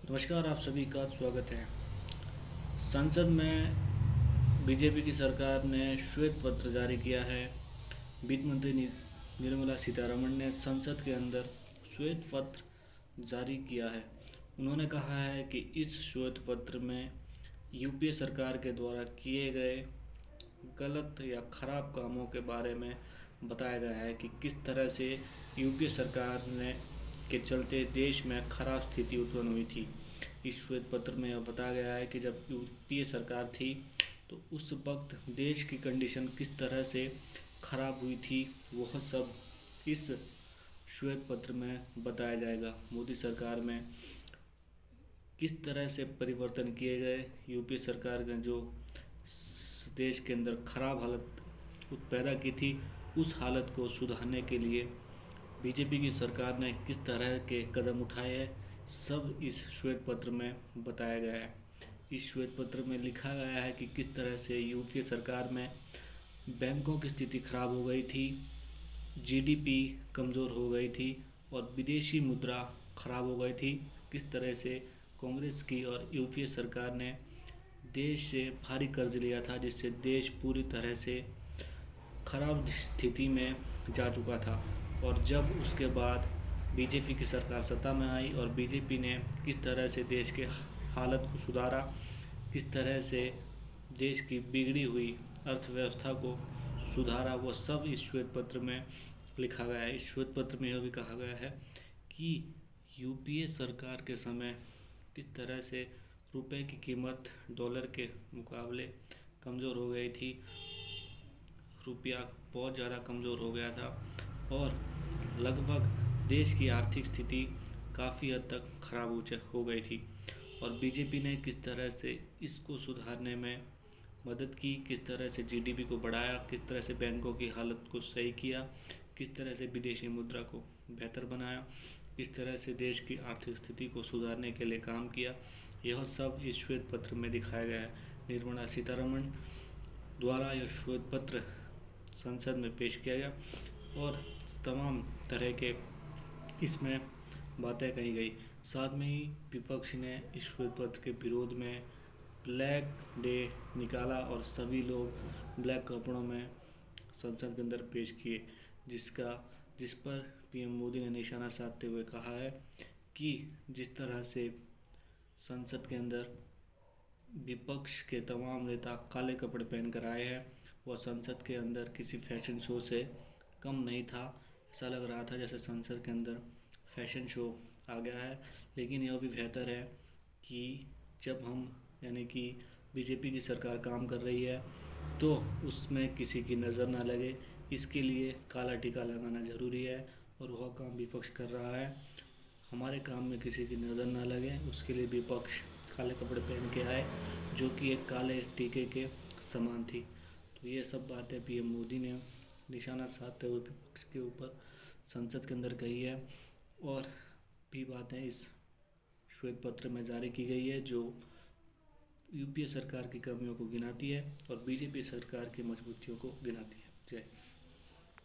नमस्कार, आप सभी का स्वागत है। संसद में बीजेपी की सरकार ने श्वेत पत्र जारी किया है। वित्त मंत्री निर्मला सीतारमण ने संसद के अंदर श्वेत पत्र जारी किया है। उन्होंने कहा है कि इस श्वेत पत्र में यूपीए सरकार के द्वारा किए गए गलत या खराब कामों के बारे में बताया गया है कि किस तरह से यूपीए सरकार ने के चलते देश में खराब स्थिति उत्पन्न हुई थी। इस श्वेत पत्र में यह बताया गया है कि जब यूपीए सरकार थी तो उस वक्त देश की कंडीशन किस तरह से खराब हुई थी, वह सब इस श्वेत पत्र में बताया जाएगा। मोदी सरकार में किस तरह से परिवर्तन किए गए, यूपीए सरकार ने जो देश के अंदर खराब हालत पैदा की थी, उस हालत को सुधारने के लिए बीजेपी की सरकार ने किस तरह के कदम उठाए हैं, सब इस श्वेत पत्र में बताया गया है। इस श्वेत पत्र में लिखा गया है कि किस तरह से यूपीए सरकार में बैंकों की स्थिति खराब हो गई थी, जीडीपी कमज़ोर हो गई थी और विदेशी मुद्रा खराब हो गई थी। किस तरह से कांग्रेस की और यूपीए सरकार ने देश से भारी कर्ज लिया था, जिससे देश पूरी तरह से खराब स्थिति में जा चुका था। और जब उसके बाद बीजेपी की सरकार सत्ता में आई और बीजेपी ने किस तरह से देश के हालत को सुधारा, किस तरह से देश की बिगड़ी हुई अर्थव्यवस्था को सुधारा, वो सब इस श्वेत पत्र में लिखा गया है। इस श्वेत पत्र में यह भी कहा गया है कि यूपीए सरकार के समय किस तरह से रुपए की कीमत डॉलर के मुकाबले कमज़ोर हो गई थी, रुपया बहुत ज़्यादा कमज़ोर हो गया था और लगभग देश की आर्थिक स्थिति काफ़ी हद तक खराब हो गई थी। और बीजेपी ने किस तरह से इसको सुधारने में मदद की, किस तरह से जीडीपी को बढ़ाया, किस तरह से बैंकों की हालत को सही किया, किस तरह से विदेशी मुद्रा को बेहतर बनाया, किस तरह से देश की आर्थिक स्थिति को सुधारने के लिए काम किया, यह सब इस श्वेत पत्र में दिखाया गया है। निर्मला सीतारमण द्वारा यह श्वेत पत्र संसद में पेश किया गया और तमाम तरह के इसमें बातें कही गई। साथ में ही विपक्ष ने इस श्वेत पत्र के विरोध में ब्लैक डे निकाला और सभी लोग ब्लैक कपड़ों में संसद के अंदर पेश किए, जिस पर पीएम मोदी ने निशाना साधते हुए कहा है कि जिस तरह से संसद के अंदर विपक्ष के तमाम नेता काले कपड़े पहनकर आए हैं, वह संसद के अंदर किसी फैशन शो से कम नहीं था। ऐसा लग रहा था जैसे संसद के अंदर फैशन शो आ गया है। लेकिन यह भी बेहतर है कि जब हम यानी कि बीजेपी की सरकार काम कर रही है तो उसमें किसी की नज़र ना लगे, इसके लिए काला टीका लगाना ज़रूरी है और वह काम विपक्ष कर रहा है। हमारे काम में किसी की नज़र ना लगे, उसके लिए विपक्ष काले कपड़े पहन के आए, जो कि एक काले टीके के समान थी। तो ये सब बातें पीएम मोदी ने निशाना साधते हुए विपक्ष के ऊपर संसद के अंदर कही है और भी बातें इस श्वेत पत्र में जारी की गई है, जो यूपीए सरकार की कमियों को गिनाती है और बीजेपी सरकार की मजबूतियों को गिनाती है। जय।